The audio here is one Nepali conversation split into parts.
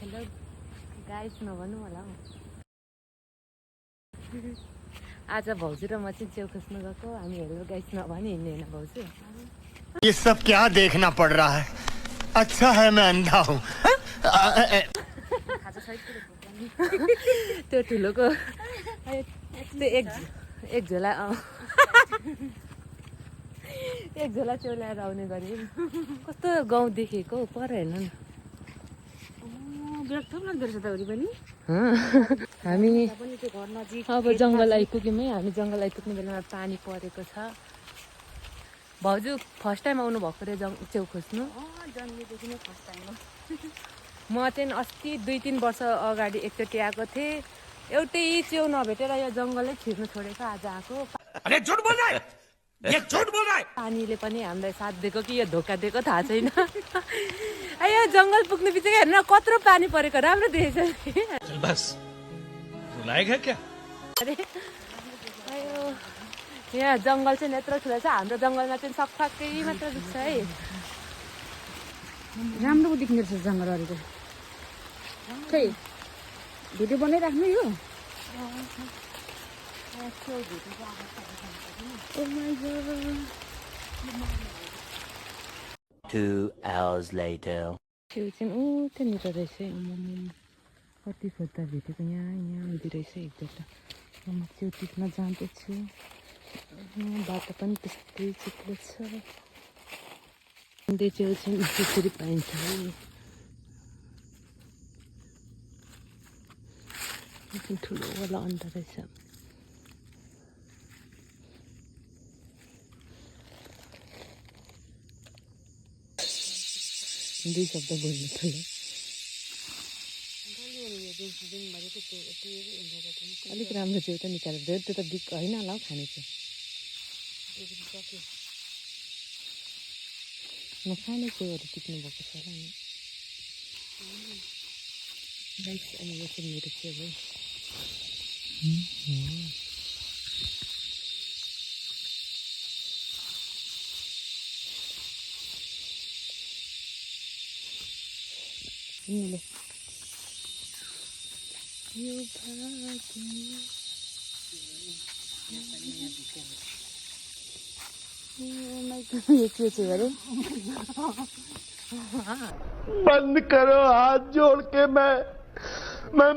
हेलो गाइस नभन्नु होला हौ। आज भाउजू र म चाहिँ च्याउ खोज्नु गएको। हामी हेलो गाइस नभनी हिँड्ने होइन भाउजू। ये सब क्या देखना पड़ रहा है? अच्छा है मैं अंधा हूँ। त्यो ठुलोको त्यो एक झोला एक झोला च्याउ ल्याएर आउने गरे। कस्तो गाउँ देखेको पर हेर्नु न। हामी अब जङ्गल आइपुग्यौँ है। हामी जङ्गल आइपुग्ने बेलामा पानी परेको छ। भाउजू फर्स्ट टाइम आउनु भएको रे च्याउ खोज्नु? म चाहिँ अस्ति 2-3 वर्ष अगाडि एकचोटि आएको थिएँ। एउटै च्याउ नभेटेर यो जङ्गलै छिर्नु छोडेको आज आएको। पानीले पनि हामीलाई साथ दिएको कि यो धोका दिएको थाहा छैन। यो जङ्गल पुग्ने बित्तिकै हेर्नु कत्रो पानी परेको राम्रो देखेछ। यहाँ जङ्गल चाहिँ यत्रो ठुलो छ। हाम्रो जङ्गलमा चाहिँ सफाकै मात्र देख्छ है। राम्रो देख्ने रहेछ जङ्गलहरूको। खै भिडियो बनाइराख्नु यो। 2 hours later. च्याउ चाहिँ त्यहाँनिर रहेछ। कति खोज्दा भेटेको यहाँ हुँदो रहेछ एकपल्ट। म च्याउ टिप्न जाँदैछु। बाटो पनि त्यस्तै चिप्लो छ। च्याउ चाहिँ त्यसरी पाइन्छ है। ठुलो वाला अन्डा रहेछ। दुई शब्द बोल्नु ठुलो। अलिक राम्रो च्याउ त निकालेर त्यो त बिक होइन होला हौ खाने चाहिँ। नखाने च्याउहरू टिप्नु भएको छ होला नि। अनि यो चाहिँ मेरो च्याउ है। यो के चाहिँ अरे? बंद करो हाथ जोड़ के मैं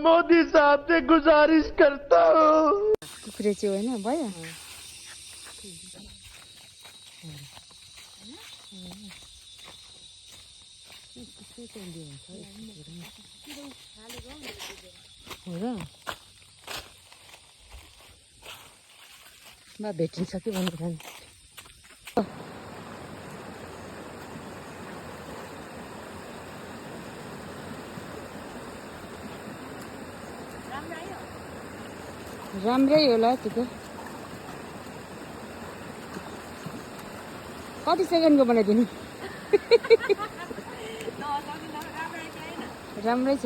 मोदी साहब से गुजारिश करता हूँ। कुखुरे च्याउ होइन भयो। बा भेटिन्छ कि भनेर नि। राम्रै होला त्यो। कति सेकेन्डको बनाइदिनु? राम्रै छ।